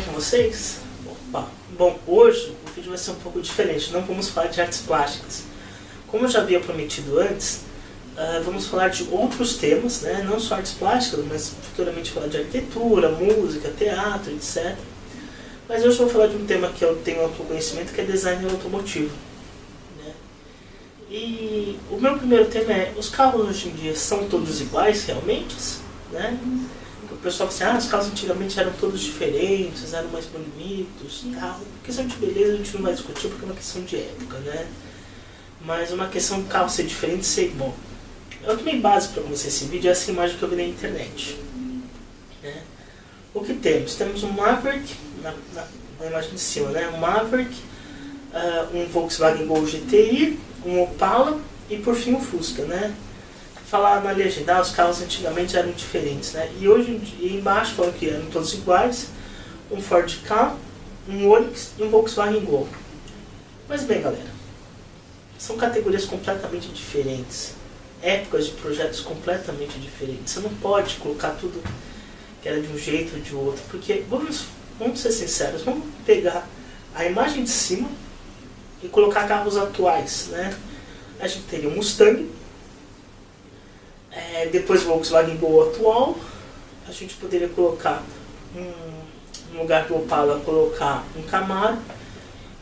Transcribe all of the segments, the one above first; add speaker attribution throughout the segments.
Speaker 1: bem com vocês? Opa. Bom, hoje o vídeo vai ser um pouco diferente, não vamos falar de artes plásticas. Como eu já havia prometido antes, vamos falar de outros temas, né? Não só artes plásticas, mas futuramente falar de arquitetura, música, teatro, etc. Mas hoje eu vou falar de um tema que eu tenho amplo conhecimento, que é design automotivo. Né? E o meu primeiro tema é: os carros hoje em dia são todos iguais realmente? Né? O pessoal fala assim, os carros antigamente eram todos diferentes, eram mais bonitos, tal. Questão de beleza a gente não vai discutir porque é uma questão de época, né? Mas uma questão do carro ser diferente, ser igual. Eu tomei base para você esse vídeo, essa imagem que eu vi na internet. Né? O que temos? Temos um Maverick, na imagem de cima, né? Um Maverick, um Volkswagen Gol GTI, um Opala e por fim um Fusca, né? Falar na legenda, os carros antigamente eram diferentes, né? E hoje embaixo falam que eram todos iguais, um Ford Ka, um Onix e um Volkswagen Gol. Mas bem, galera, são categorias completamente diferentes, épocas de projetos completamente diferentes. Você não pode colocar tudo que era de um jeito ou de outro, porque vamos ser sinceros, vamos pegar a imagem de cima e colocar carros atuais, né? A gente teria um Mustang, depois o Volkswagen Gol atual, a gente poderia colocar no lugar do Opala colocar um Camaro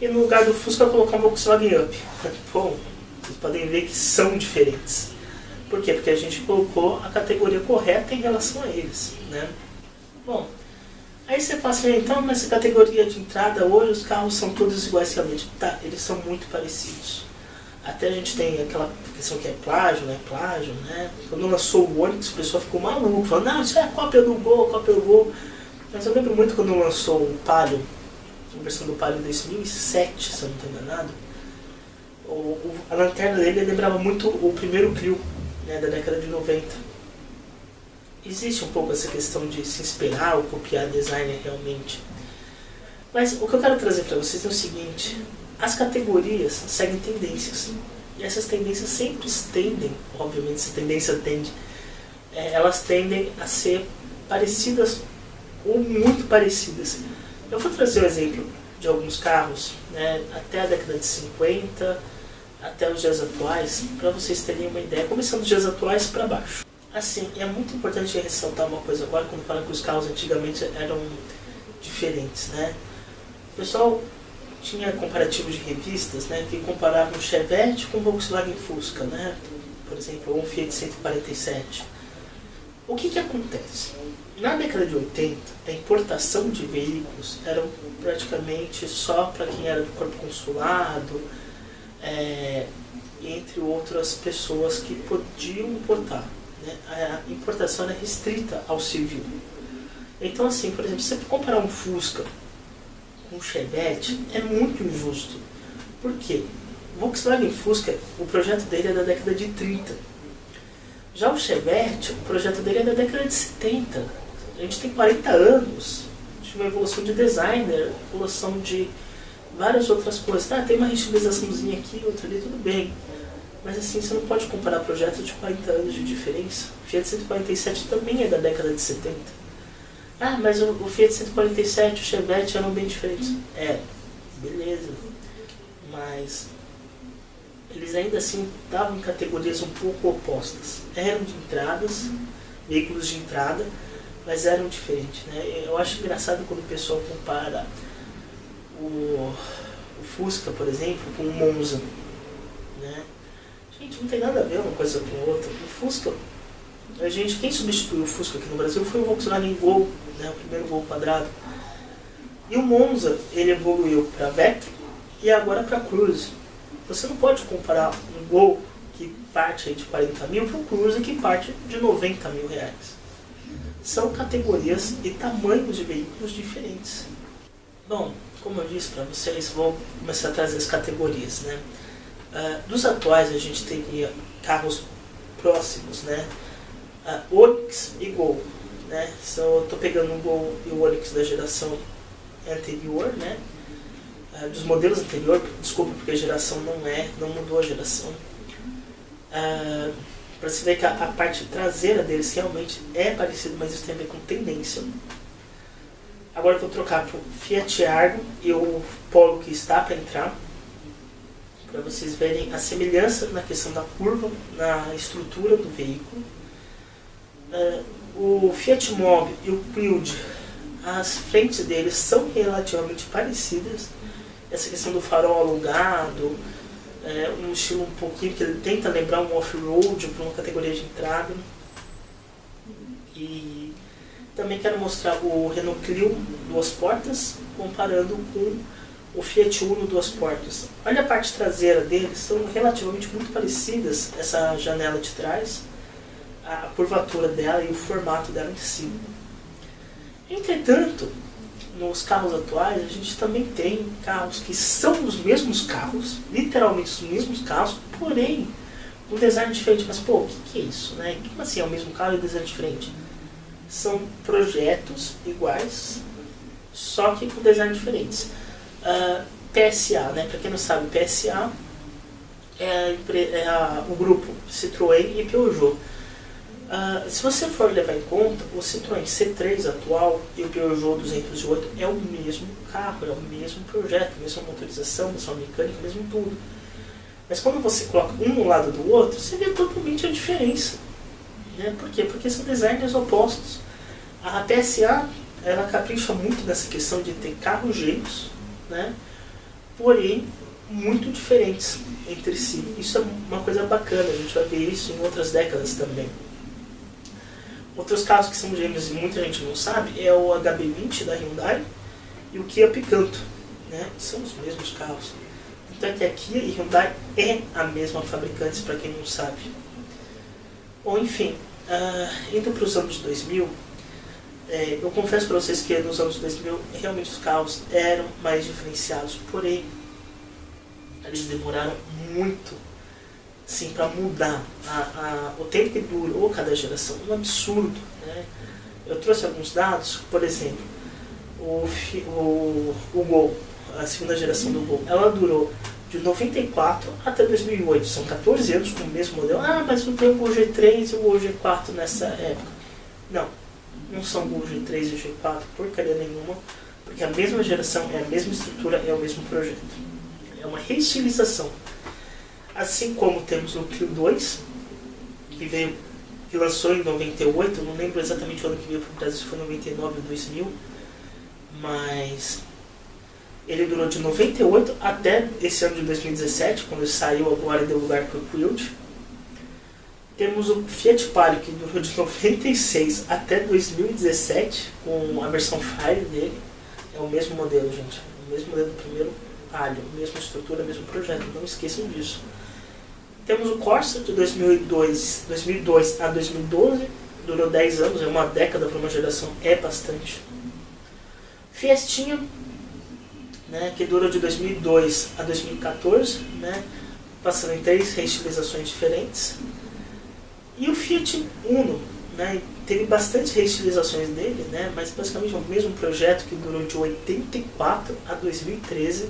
Speaker 1: e no lugar do Fusca colocar um Volkswagen Up. Bom, vocês podem ver que são diferentes. Por quê? Porque a gente colocou a categoria correta em relação a eles, né? Bom, aí você fala assim, então nessa categoria de entrada hoje os carros são todos iguais realmente. Tá, eles são muito parecidos. Até a gente tem aquela questão que é plágio, né? Plágio, né? Quando lançou o Onix, o pessoal ficou maluco, falando, não, isso é cópia do Gol, cópia do Gol. Mas eu lembro muito quando lançou o Palio, a versão do Palio em 2007, se eu não estou enganado. A lanterna dele lembrava muito o primeiro Clio, né? Da década de 90. Existe um pouco essa questão de se inspirar ou copiar designer realmente. Mas o que eu quero trazer para vocês é o seguinte: as categorias seguem tendências. E essas tendências sempre tendem, obviamente essa tendência tende, elas tendem a ser parecidas ou muito parecidas. Eu vou trazer o exemplo de alguns carros, né, até a década de 50, até os dias atuais, para vocês terem uma ideia, começando dos dias atuais para baixo. Assim, é muito importante ressaltar uma coisa agora, quando fala que os carros antigamente eram diferentes, né? O pessoal tinha comparativo de revistas, né, que comparavam o Chevette com o Volkswagen Fusca, né, por exemplo, ou um Fiat 147. O que acontece? Na década de 80, a importação de veículos era praticamente só para quem era do corpo consulado, entre outras pessoas que podiam importar. Né? A importação era restrita ao civil. Então, assim, por exemplo, se você comparar um Fusca com um Chevette, é muito injusto. Por quê? O Volkswagen Fusca, o projeto dele é da década de 30. Já o Chevette, o projeto dele é da década de 70. A gente tem 40 anos de uma evolução de designer, evolução de várias outras coisas. Tem uma restilizaçãozinha aqui, outra ali, tudo bem. Mas assim, você não pode comparar projetos de 40 anos de diferença. O Fiat 147 também é da década de 70. Mas o Fiat 147 e o Chevette eram bem diferentes. Beleza. Mas eles ainda assim estavam em categorias um pouco opostas. Eram de entradas, veículos de entrada, mas eram diferentes. Né? Eu acho engraçado quando o pessoal compara o Fusca, por exemplo, com o Monza. Né? Gente, não tem nada a ver uma coisa com a outra. O Fusca, quem substituiu o Fusca aqui no Brasil foi o Volkswagen Gol, né, o primeiro Gol quadrado. E o Monza, ele evoluiu para Vectra e agora para Cruze. Você não pode comparar um Gol que parte aí de 40 mil para um Cruze que parte de 90 mil reais. São categorias e tamanhos de veículos diferentes. Bom, como eu disse para vocês, vou começar a trazer as categorias. Né? Dos atuais a gente teria carros próximos, né? Onix e Gol, né? Eu estou pegando o Gol e o Onix da geração anterior, né? Dos modelos anteriores, desculpa, porque a geração não mudou a geração. Para você ver que a parte traseira deles realmente é parecida, mas isso tem a ver com tendência. Agora eu vou trocar para o Fiat Argo e o Polo que está para entrar, para vocês verem a semelhança na questão da curva, na estrutura do veículo. O Fiat Mobi e o Quid, as frentes deles são relativamente parecidas. Essa questão do farol alongado, um estilo um pouquinho que ele tenta lembrar um off-road para uma categoria de entrada. E também quero mostrar o Renault Clio duas portas, comparando com o Fiat Uno duas portas. Olha a parte traseira deles, são relativamente muito parecidas, essa janela de trás, a curvatura dela e o formato dela em si. Entretanto, nos carros atuais, a gente também tem carros que são os mesmos carros, literalmente os mesmos carros, porém, um design diferente. Mas, pô, o que é isso, né? Como assim é o mesmo carro e o design diferente? São projetos iguais, só que com design diferentes. PSA, né? Para quem não sabe, PSA é o grupo Citroën e Peugeot. Se você for levar em conta, o Citroën C3 atual e o Peugeot 208 é o mesmo carro, é o mesmo projeto, a mesma motorização, a mesma mecânica, o mesmo tudo. Mas quando você coloca um no lado do outro, você vê totalmente a diferença. Né? Por quê? Porque são designers opostos. A PSA, ela capricha muito nessa questão de ter carros gêmeos, né? Porém muito diferentes entre si. Isso é uma coisa bacana, a gente vai ver isso em outras décadas também. Outros carros que são gêmeos e muita gente não sabe é o HB20 da Hyundai e o Kia Picanto, né? São os mesmos carros. Então é que a Kia e Hyundai é a mesma fabricante, para quem não sabe. Bom, enfim, indo para os anos 2000, eu confesso para vocês que nos anos 2000 realmente os carros eram mais diferenciados, porém eles demoraram muito para mudar o tempo que durou cada geração, um absurdo, né? Eu trouxe alguns dados, por exemplo, o Gol, a segunda geração do Gol, ela durou de 94 até 2008, são 14 anos com o mesmo modelo. Mas não tem o Gol G3 e o Gol G4 nessa época. Não são o Gol G3 e o G4 porcaria nenhuma, porque a mesma geração, é a mesma estrutura, é o mesmo projeto. É uma reestilização. Assim como temos o Clio 2, que lançou em 98, não lembro exatamente o ano que veio para o Brasil, se foi 99 ou 2000, mas ele durou de 98 até esse ano de 2017, quando ele saiu agora e deu lugar para o Quid. Temos o Fiat Palio, que durou de 96 até 2017, com a versão Fire dele. É o mesmo modelo, gente. O mesmo modelo do primeiro Palio, mesma estrutura, mesmo projeto. Não esqueçam disso. Temos o Corsa, de 2002 a 2012. Durou 10 anos, é uma década para uma geração, é bastante. Fiestinha, né, que durou de 2002 a 2014, né, passando em 3 reestilizações diferentes. E o Fiat Uno, né, teve bastante reestilizações dele, né, mas basicamente é o mesmo projeto que durou de 84 a 2013.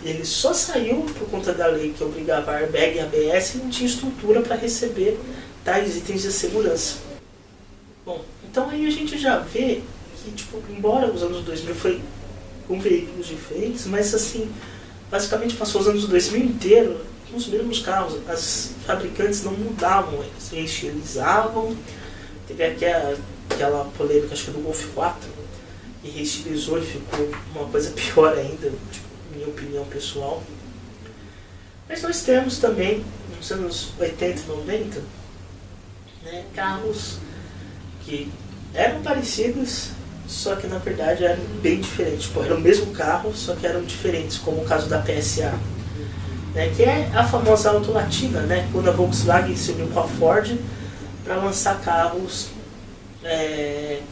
Speaker 1: E ele só saiu por conta da lei que obrigava airbag e ABS e não tinha estrutura para receber tais itens de segurança. Bom, então aí a gente já vê que, embora os anos 2000 foi com veículos diferentes, mas assim, basicamente passou os anos 2000 inteiro com os mesmos carros. As fabricantes não mudavam, eles reestilizavam. Teve aquela polêmica, acho que do Golf 4, e reestilizou e ficou uma coisa pior ainda, minha opinião pessoal. Mas nós temos também, nos anos 80 e 90, né, carros que eram parecidos, só que na verdade eram bem diferentes. Era o mesmo carro, só que eram diferentes, como o caso da PSA, né, que é a famosa Auto Latina, né, quando a Volkswagen se uniu com a Ford para lançar carros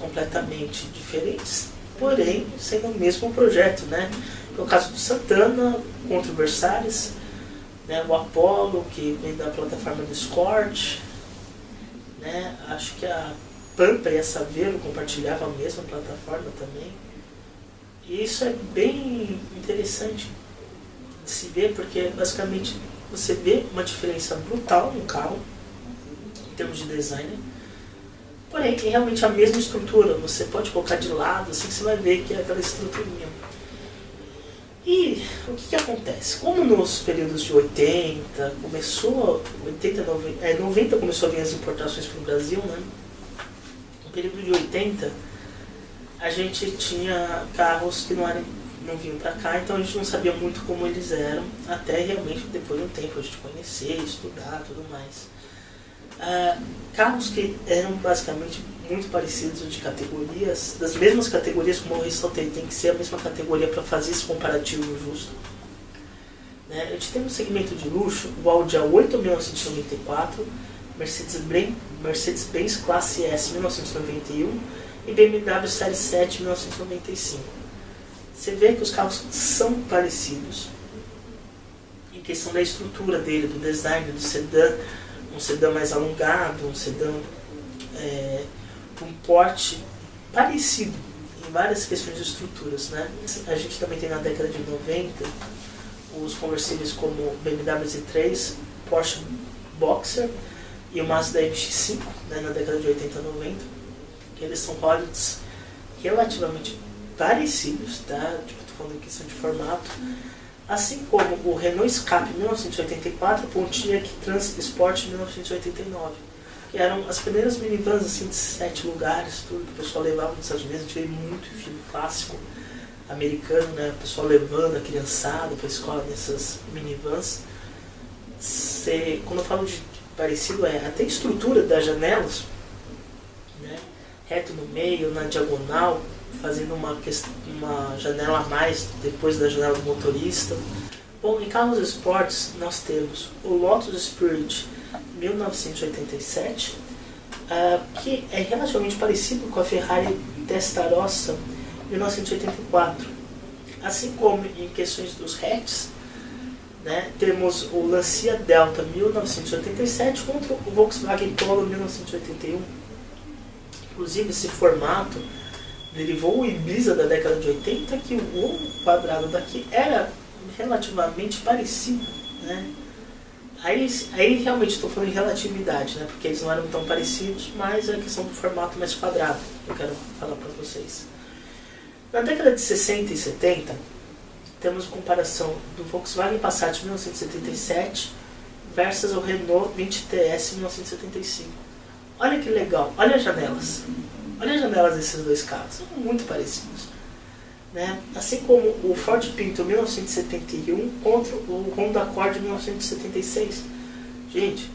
Speaker 1: completamente diferentes, porém sendo o mesmo projeto, né? No caso do Santana contra o Versalhes, né, o Apollo, que vem da plataforma do Escort, né, acho que a Pampa e a Saveiro compartilhavam a mesma plataforma também. E isso é bem interessante de se ver, porque basicamente você vê uma diferença brutal no carro, em termos de design, Porém, é realmente a mesma estrutura, você pode colocar de lado, assim que você vai ver que é aquela estruturinha. E o que acontece? Como nos períodos de 80, 90 começou a vir as importações para o Brasil, né? No período de 80, a gente tinha carros que não vinham para cá, então a gente não sabia muito como eles eram, até realmente depois de um tempo a gente conhecer, estudar, tudo mais. Carros que eram basicamente muito parecidos de categorias, das mesmas categorias, como eu ressaltei, tem que ser a mesma categoria para fazer esse comparativo justo. Né? A gente tem um segmento de luxo, o Audi A8 1994, Mercedes-Benz Classe S 1991 e BMW Série 7 1995. Você vê que os carros são parecidos em questão da estrutura dele, do design, do sedã, um sedã mais alongado, um sedã com um porte parecido em várias questões de estruturas, né? A gente também tem na década de 90 os conversíveis como BMW Z3, Porsche Boxer e o Mazda MX-5, né, na década de 80 e 90, que eles são Hollits relativamente parecidos, tá? Tipo, tô falando em questão de formato. Assim como o Renault Escape 1984 e o Pontiac Trans-Sport 1989, que eram as primeiras minivans assim, de 7 lugares, tudo que o pessoal levava nos Estados Unidos. A gente vê muito filme clássico americano, né? O pessoal levando a criançada para a escola nessas minivans. Quando eu falo de parecido, até a estrutura das janelas, né? Reto no meio, na diagonal, fazendo uma janela a mais depois da janela do motorista. Bom, em carros esportes nós temos o Lotus Spirit 1987, que é relativamente parecido com a Ferrari Testarossa 1984. Assim como em questões dos hatches, né, temos o Lancia Delta 1987 contra o Volkswagen Polo 1981. Inclusive esse formato derivou o Ibiza da década de 80, que o lombo quadrado daqui era relativamente parecido, né? Aí realmente estou falando de relatividade, né? Porque eles não eram tão parecidos, mas é a questão do formato mais quadrado que eu quero falar para vocês. Na década de 60 e 70, temos a comparação do Volkswagen Passat 1977 versus o Renault 20 TS 1975. Olha que legal, olha as janelas. Olha as janelas desses dois carros, são muito parecidos. Né? Assim como o Ford Pinto 1971 contra o Honda Accord 1976. Gente,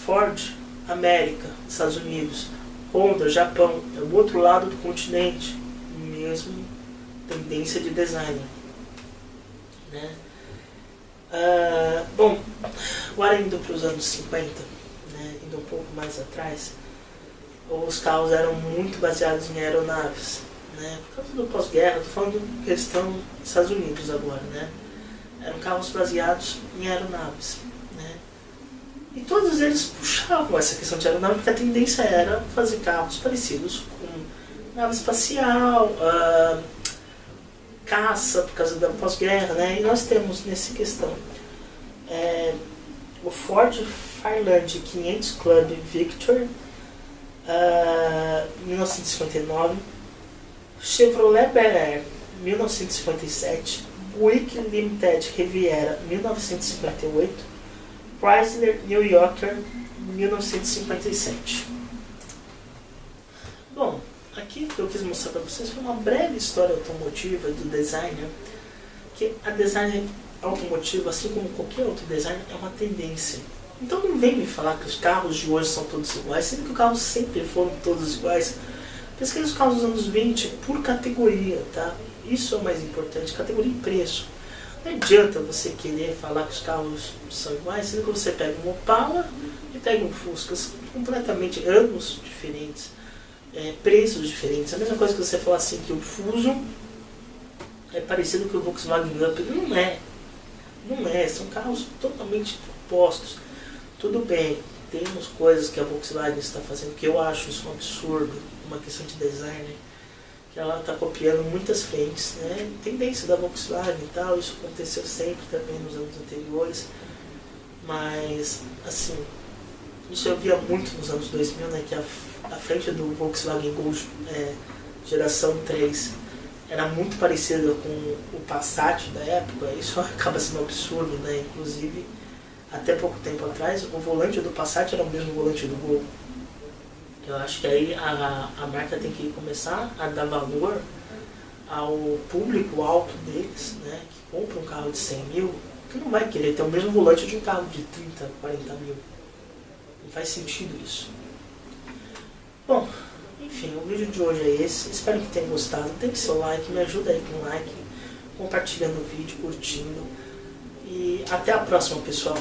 Speaker 1: Ford, América, Estados Unidos, Honda, Japão, é o outro lado do continente, mesmo tendência de design. Né? Bom, agora indo para os anos 50, né, indo um pouco mais atrás, os carros eram muito baseados em aeronaves, né? Por causa do pós-guerra, estou falando de questão dos Estados Unidos agora, né? Eram carros baseados em aeronaves, né? E todos eles puxavam essa questão de aeronave, porque a tendência era fazer carros parecidos com nave espacial, caça, por causa da pós-guerra, né? E nós temos nessa questão o Ford Fairlane 500 Club Victor 1959, Chevrolet Bel Air 1957, Buick Limited Riviera 1958, Chrysler New Yorker 1957. Bom, aqui o que eu quis mostrar para vocês foi uma breve história automotiva do designer, que a design automotiva, assim como qualquer outro design, é uma tendência. Então não vem me falar que os carros de hoje são todos iguais, sendo que os carros sempre foram todos iguais. Pesquise os carros dos anos 20 por categoria, tá? Isso é o mais importante, categoria e preço. Não adianta você querer falar que os carros são iguais, sendo que você pega um Opala e pega um Fusca, são completamente anos diferentes, preços diferentes. A mesma coisa que você falar assim que o Fusion é parecido com o Volkswagen Up. Não é. Não é, são carros totalmente opostos. Tudo bem, temos coisas que a Volkswagen está fazendo que eu acho isso um absurdo, uma questão de design, que ela está copiando muitas frentes, né? Tendência da Volkswagen e tal, isso aconteceu sempre também nos anos anteriores, mas assim, isso eu via muito nos anos 2000, né? Que a frente do Volkswagen Gol geração 3 era muito parecida com o Passat da época, isso acaba sendo um absurdo, né? Inclusive, até pouco tempo atrás, o volante do Passat era o mesmo volante do Gol. Eu acho que aí a marca tem que começar a dar valor ao público alto deles, né? Que compra um carro de 100 mil, que não vai querer ter o mesmo volante de um carro de 30, 40 mil. Não faz sentido isso. Bom, enfim, o vídeo de hoje é esse. Espero que tenham gostado. Deixe seu like, me ajuda aí com o like, compartilhando o vídeo, curtindo. E até a próxima, pessoal.